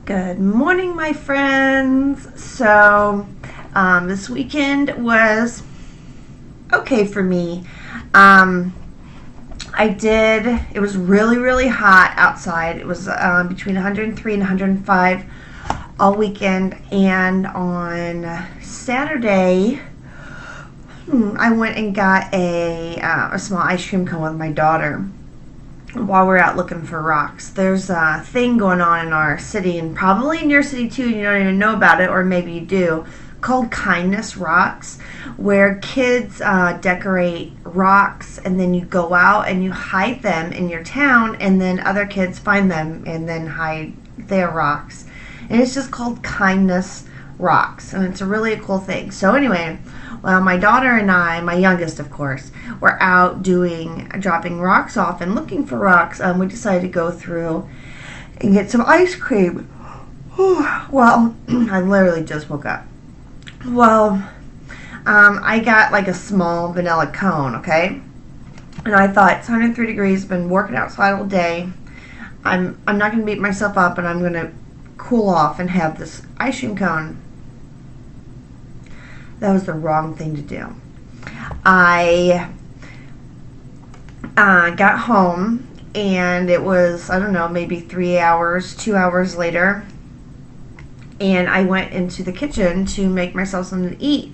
Good morning, my friends. So, this weekend was okay for me. It was really, really hot outside. It was between 103 and 105 all weekend. And on Saturday, I went and got a small ice cream cone with my daughter while we're out looking for rocks. There's a thing going on in our city, and probably in your city too, and you don't even know about it, or maybe you do, called Kindness Rocks, where kids decorate rocks, and then you go out and you hide them in your town, and then other kids find them and then hide their rocks. And it's just called Kindness Rocks, and it's a really cool thing. So anyway, well, my daughter and I, my youngest of course, were out dropping rocks off and looking for rocks. We decided to go through and get some ice cream. Well, I literally just woke up. Well, I got like a small vanilla cone, okay? And I thought, it's 103 degrees, been working outside all day. I'm not going to beat myself up, and I'm going to cool off and have this ice cream cone. That was the wrong thing to do. I got home, and it was, I don't know, maybe 2 hours later, and I went into the kitchen to make myself something to eat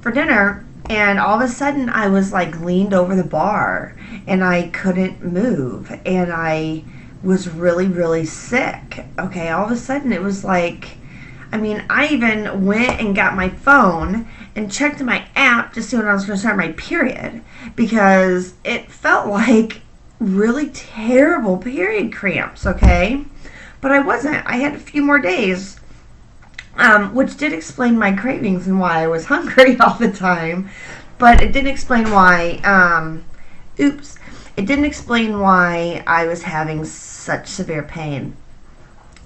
for dinner, and all of a sudden I was like leaned over the bar, and I couldn't move, and I was really, really sick. Okay, all of a sudden it was like, I even went and got my phone and checked my app to see when I was going to start my period, because it felt like really terrible period cramps, okay? But I wasn't. I had a few more days, which did explain my cravings and why I was hungry all the time. But it didn't explain why, it didn't explain why I was having such severe pain.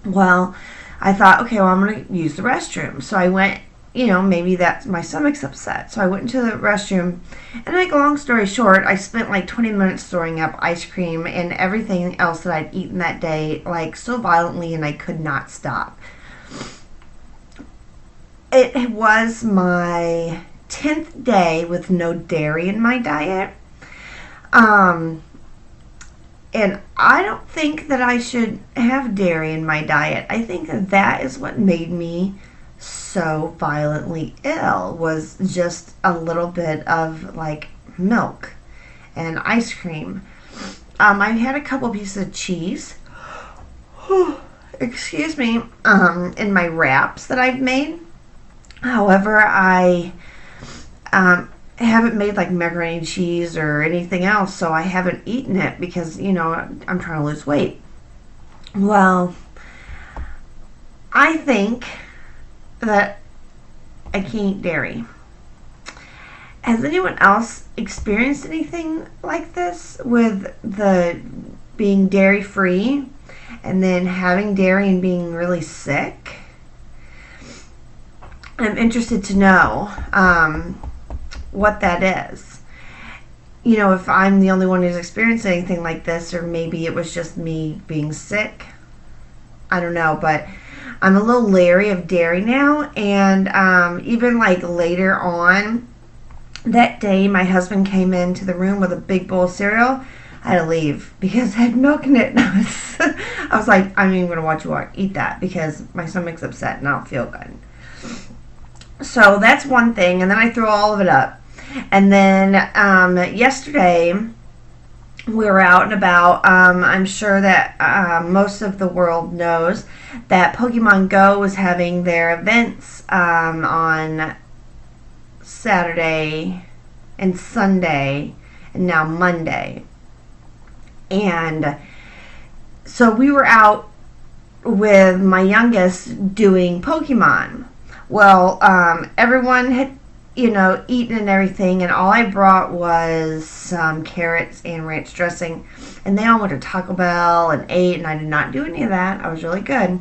Well, I thought, okay, well, I'm going to use the restroom. So I went, maybe that's my stomach's upset. So I went into the restroom, and to make a long story short, I spent like 20 minutes throwing up ice cream and everything else that I'd eaten that day, like so violently, and I could not stop. It was my 10th day with no dairy in my diet. And I don't think that I should have dairy in my diet. I think that is what made me so violently ill, was just a little bit of like milk and ice cream. I had a couple pieces of cheese, excuse me, in my wraps that I've made. However, I haven't made like macaroni and cheese or anything else, so I haven't eaten it because, I'm trying to lose weight. Well, I think that I can't eat dairy. Has anyone else experienced anything like this with the being dairy free and then having dairy and being really sick? I'm interested to know what that is. If I'm the only one who's experienced anything like this, or maybe it was just me being sick. I don't know, but I'm a little leery of dairy now. And even like later on that day, my husband came into the room with a big bowl of cereal. I had to leave because it had milk in it. And I was like, I'm even going to watch you eat that because my stomach's upset and I don't feel good. So that's one thing. And then I threw all of it up. And then yesterday we were out and about. I'm sure that most of the world knows that Pokemon Go was having their events on Saturday and Sunday and now Monday. And so we were out with my youngest doing Pokemon. Well, everyone had eaten and everything, and all I brought was some carrots and ranch dressing, and they all went to Taco Bell and ate, and I did not do any of that. I was really good.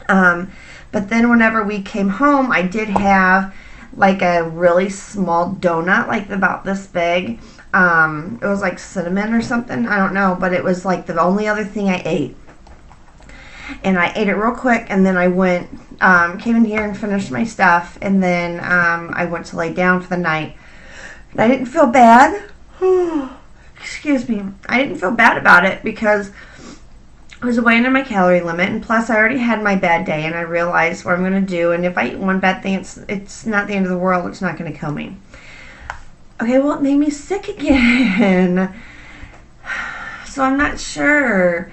But then whenever we came home, I did have like a really small donut, like about this big. It was like cinnamon or something, I don't know, but it was like the only other thing I ate. And I ate it real quick, and then I went, came in here and finished my stuff, and then I went to lay down for the night. And I didn't feel bad. Excuse me. I didn't feel bad about it because I was way under my calorie limit, and plus I already had my bad day, and I realized what I'm going to do, and if I eat one bad thing, it's not the end of the world. It's not going to kill me. Okay, well, it made me sick again. So I'm not sure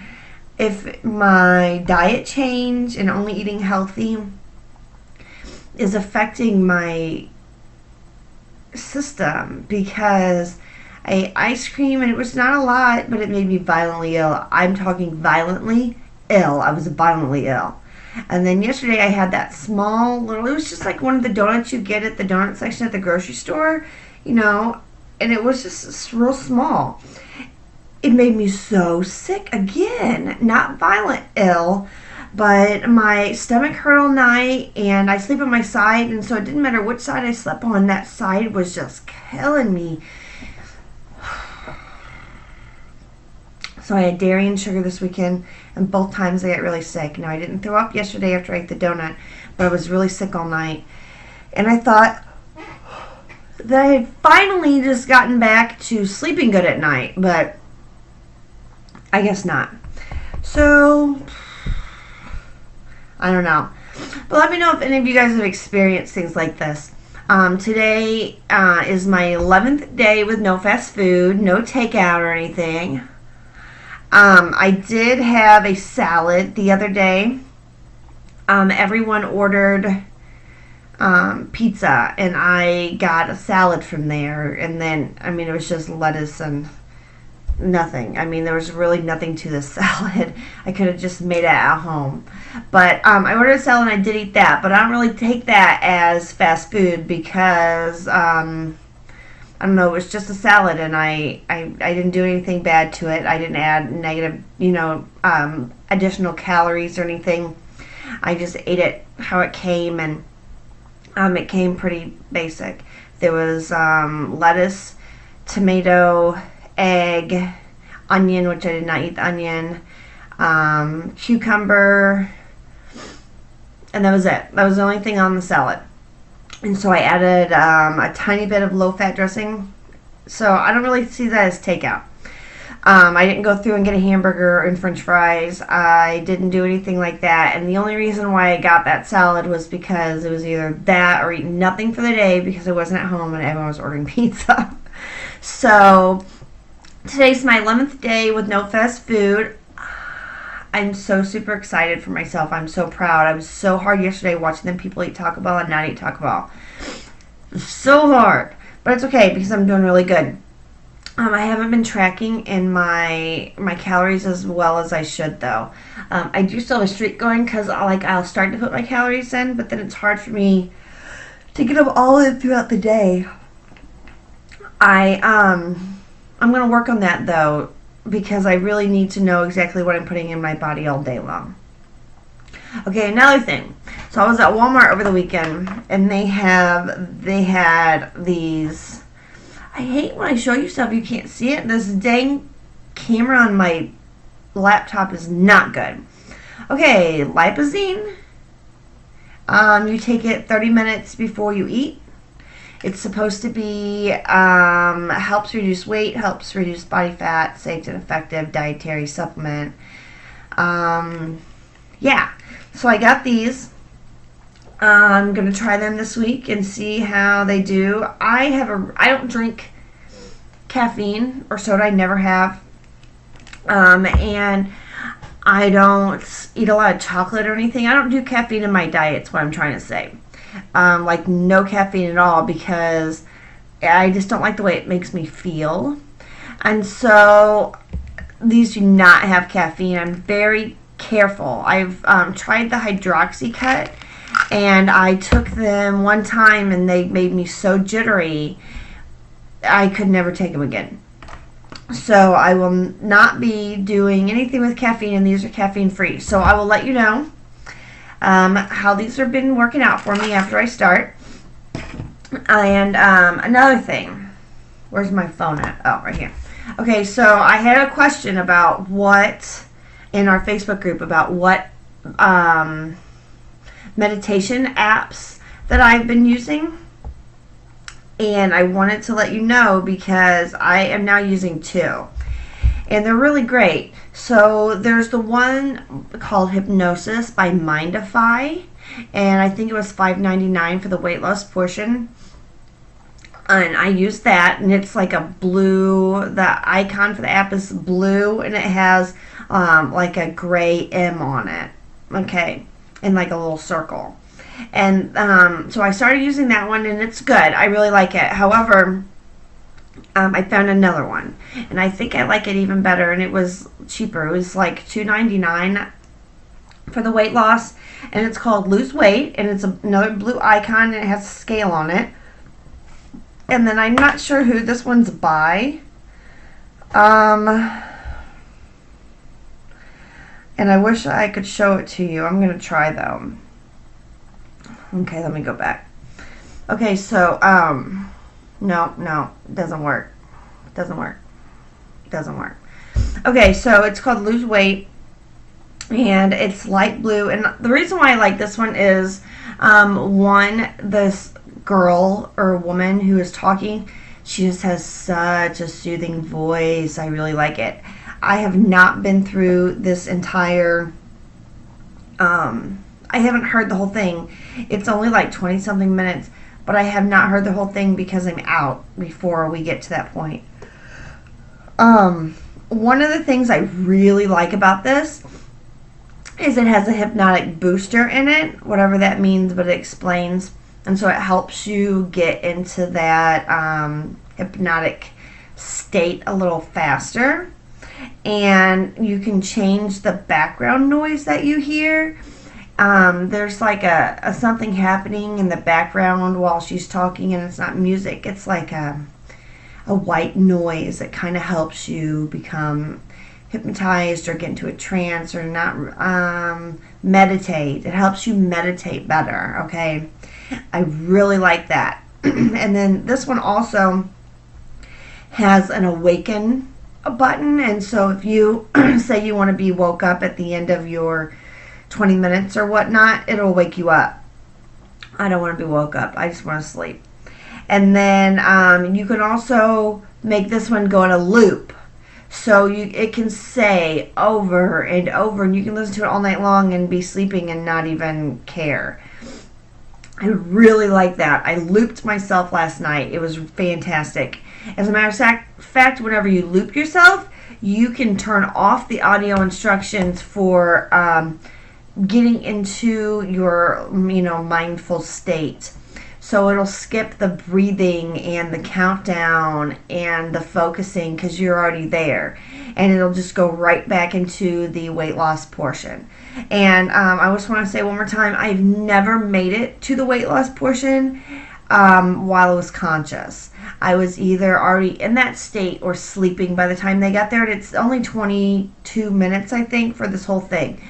if my diet change and only eating healthy is affecting my system, because I ate ice cream and it was not a lot, but it made me violently ill. I'm talking violently ill. I was violently ill. And then yesterday I had that small little, it was just like one of the donuts you get at the donut section at the grocery store, you know, and it was just real small. It made me so sick again. Not violent ill, but my stomach hurt all night, and I sleep on my side, and so it didn't matter which side I slept on, that side was just killing me. So I had dairy and sugar this weekend, and both times I got really sick. Now, I didn't throw up yesterday after I ate the donut, but I was really sick all night. And I thought that I had finally just gotten back to sleeping good at night, but I guess not. So, I don't know. But let me know if any of you guys have experienced things like this. Today is my 11th day with no fast food, no takeout or anything. I did have a salad the other day. Everyone ordered pizza, and I got a salad from there. And then, I mean, it was just lettuce and nothing. I mean, there was really nothing to this salad. I could have just made it at home. But I ordered a salad, and I did eat that. But I don't really take that as fast food because, I don't know, it was just a salad, and I didn't do anything bad to it. I didn't add negative, additional calories or anything. I just ate it how it came, and it came pretty basic. There was lettuce, tomato, egg, onion, which I did not eat the onion, cucumber, and that was it. That was the only thing on the salad. And so I added a tiny bit of low-fat dressing. So I don't really see that as takeout. I didn't go through and get a hamburger and french fries. I didn't do anything like that. And the only reason why I got that salad was because it was either that or eat nothing for the day because I wasn't at home and everyone was ordering pizza. So today's my 11th day with no fast food. I'm so super excited for myself. I'm so proud. I was so hard yesterday watching them people eat Taco Bell and not eat Taco Bell. So hard. But it's okay because I'm doing really good. I haven't been tracking in my calories as well as I should, though. I do still have a streak going because I'll start to put my calories in, but then it's hard for me to get them all in throughout the day. I'm going to work on that, though, because I really need to know exactly what I'm putting in my body all day long. Okay, another thing. So I was at Walmart over the weekend, and they had these. I hate when I show you stuff you can't see it. This dang camera on my laptop is not good. Okay, Lipozene. You take it 30 minutes before you eat. It's supposed to be, helps reduce weight, helps reduce body fat, safe and effective dietary supplement. Yeah, so I got these. I'm going to try them this week and see how they do. I don't drink caffeine or soda. I never have. And I don't eat a lot of chocolate or anything. I don't do caffeine in my diet, is what I'm trying to say. Like no caffeine at all because I just don't like the way it makes me feel. And so these do not have caffeine. I'm very careful. I've tried the hydroxy cut, and I took them one time and they made me so jittery I could never take them again. So I will not be doing anything with caffeine, and these are caffeine free. So I will let you know how these have been working out for me after I start. And another thing, where's my phone at? Oh, right here. Okay, so I had a question about what, in our Facebook group, about what meditation apps that I've been using. And I wanted to let you know because I am now using 2. And they're really great. So there's the one called Hypnosis by Mindify. And I think it was $5.99 for the weight loss portion. And I use that, and it's like a blue, the icon for the app is blue, and it has like a gray M on it, okay, and like a little circle. And so I started using that one, and it's good. I really like it. However, I found another one, and I think I like it even better, and it was cheaper. It was like $2.99 for the weight loss, and it's called Lose Weight, and it's another blue icon, and it has a scale on it. And then I'm not sure who this one's by. And I wish I could show it to you. I'm going to try though. Okay, let me go back. Okay, so, no, it doesn't work. Doesn't work. Okay, so it's called Lose Weight. And it's light blue. And the reason why I like this one is, this girl or woman who is talking, she just has such a soothing voice. I really like it. I have not been through this entire I haven't heard the whole thing. It's only like 20 something minutes, but I have not heard the whole thing because I'm out before we get to that point. One of the things I really like about this is it has a hypnotic booster in it, whatever that means, but it explains. And so it helps you get into that hypnotic state a little faster. And you can change the background noise that you hear. There's like a something happening in the background while she's talking, and it's not music. It's like a white noise that kind of helps you become hypnotized or get into a trance or not meditate. It helps you meditate better, okay? I really like that. And then this one also has an awaken button, and so if you say you want to be woke up at the end of your 20 minutes or whatnot, it'll wake you up. I don't want to be woke up. I just want to sleep. And then you can also make this one go in a loop. So it can say over and over, and you can listen to it all night long and be sleeping and not even care. I really like that. I looped myself last night. It was fantastic. As a matter of fact, whenever you loop yourself, you can turn off the audio instructions for getting into your, mindful state. So it'll skip the breathing and the countdown and the focusing because you're already there. And it'll just go right back into the weight loss portion. And I just want to say one more time, I've never made it to the weight loss portion while I was conscious. I was either already in that state or sleeping by the time they got there. And it's only 22 minutes, I think, for this whole thing.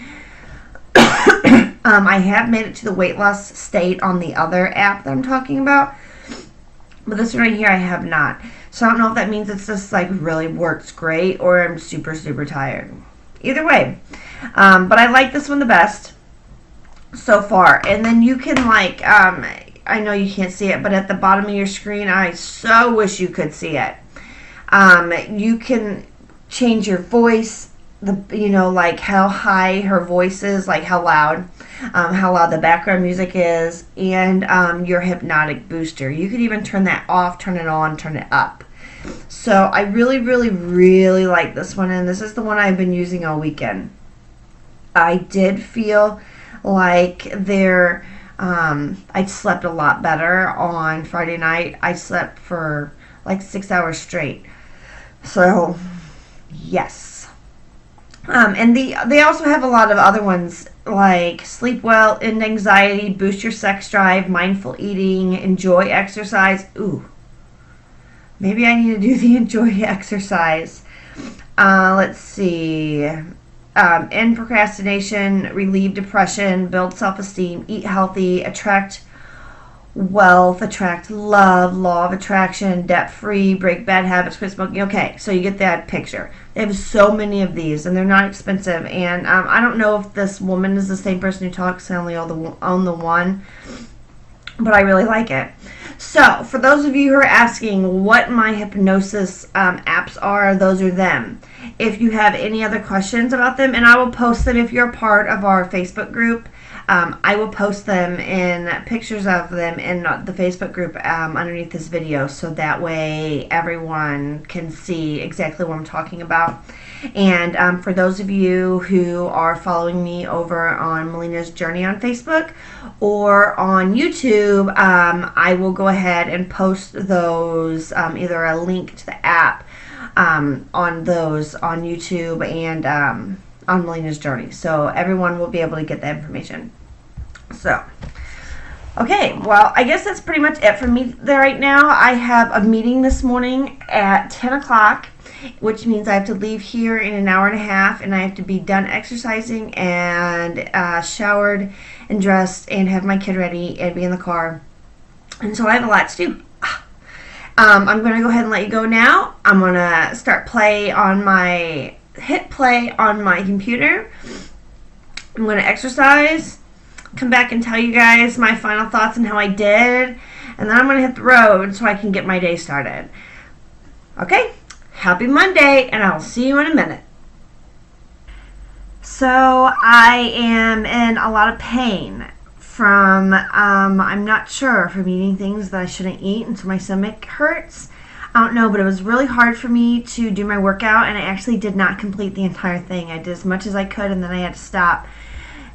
I have made it to the weight loss state on the other app that I'm talking about. But this one right here, I have not. So I don't know if that means it's just like really works great or I'm super, super tired. Either way. But I like this one the best so far. And then you can I know you can't see it, but at the bottom of your screen, I so wish you could see it. You can change your voice, like how high her voice is, like how loud the background music is, and your hypnotic booster. You could even turn that off, turn it on, turn it up. So I really, really, really like this one, and this is the one I've been using all weekend. I did feel like I slept a lot better on Friday night. I slept for like 6 hours straight. So, yes. And they also have a lot of other ones like sleep well, end anxiety, boost your sex drive, mindful eating, enjoy exercise. Ooh, maybe I need to do the enjoy exercise. Let's see. End procrastination, relieve depression, build self-esteem, eat healthy, attract wealth, attract love, law of attraction, debt-free, break bad habits, quit smoking. Okay, so you get that picture. They have so many of these, and they're not expensive. And I don't know if this woman is the same person who talks. I only own the one, but I really like it. So, for those of you who are asking what my hypnosis apps are, those are them. If you have any other questions about them, and I will post them if you're a part of our Facebook group, I will post them in pictures of them in the Facebook group underneath this video, so that way everyone can see exactly what I'm talking about. And for those of you who are following me over on Melina's Journey on Facebook or on YouTube, I will go ahead and post those, either a link to the app on those on YouTube and on Melina's Journey, so everyone will be able to get that information. So, okay, well, I guess that's pretty much it for me there right now. I have a meeting this morning at 10 o'clock, which means I have to leave here in an hour and a half, and I have to be done exercising and showered and dressed and have my kid ready and be in the car. And so I have a lot to do. I'm going to go ahead and let you go now. I'm going to hit play on my computer. I'm going to exercise, come back and tell you guys my final thoughts and how I did, and then I'm going to hit the road so I can get my day started. Okay, happy Monday, and I'll see you in a minute. So I am in a lot of pain from, I'm not sure, from eating things that I shouldn't eat, and so my stomach hurts. I don't know, but it was really hard for me to do my workout, and I actually did not complete the entire thing. I did as much as I could, and then I had to stop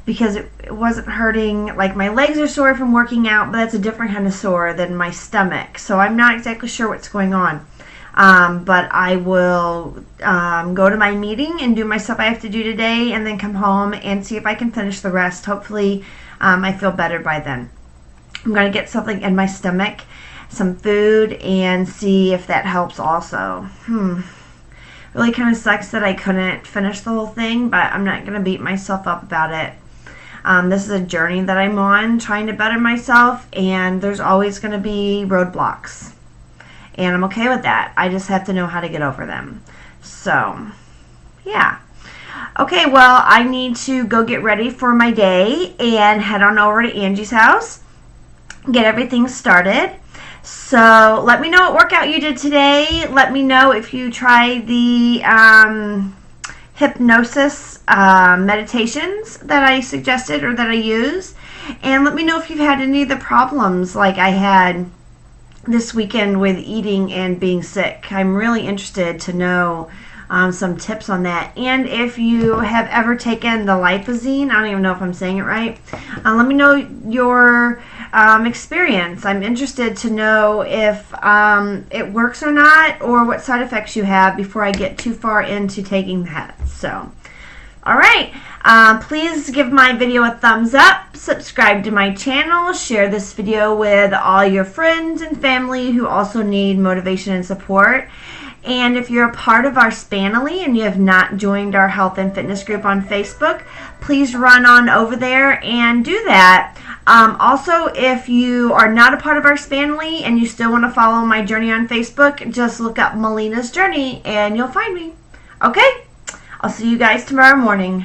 because it wasn't hurting. Like, my legs are sore from working out, but that's a different kind of sore than my stomach. So I'm not exactly sure what's going on. But I will go to my meeting and do my stuff I have to do today, and then come home and see if I can finish the rest. Hopefully I feel better by then. I'm going to get something in my stomach, some food, and see if that helps also. Really kind of sucks that I couldn't finish the whole thing, but I'm not going to beat myself up about it. This is a journey that I'm on, trying to better myself, and there's always going to be roadblocks. And I'm okay with that. I just have to know how to get over them. So, yeah. Okay, well, I need to go get ready for my day and head on over to Angie's house, get everything started. So let me know what workout you did today. Let me know if you tried the hypnosis meditations that I suggested or that I used. And let me know if you've had any of the problems like I had this weekend with eating and being sick. I'm really interested to know some tips on that. And if you have ever taken the Lipozene, I don't even know if I'm saying it right, let me know your experience. I'm interested to know if it works or not, or what side effects you have before I get too far into taking that. So, alright, please give my video a thumbs up, subscribe to my channel, share this video with all your friends and family who also need motivation and support. And if you're a part of our Spanily and you have not joined our health and fitness group on Facebook, please run on over there and do that. Also, if you are not a part of our Spanily and you still want to follow my journey on Facebook, just look up Melina's Journey and you'll find me. Okay? I'll see you guys tomorrow morning.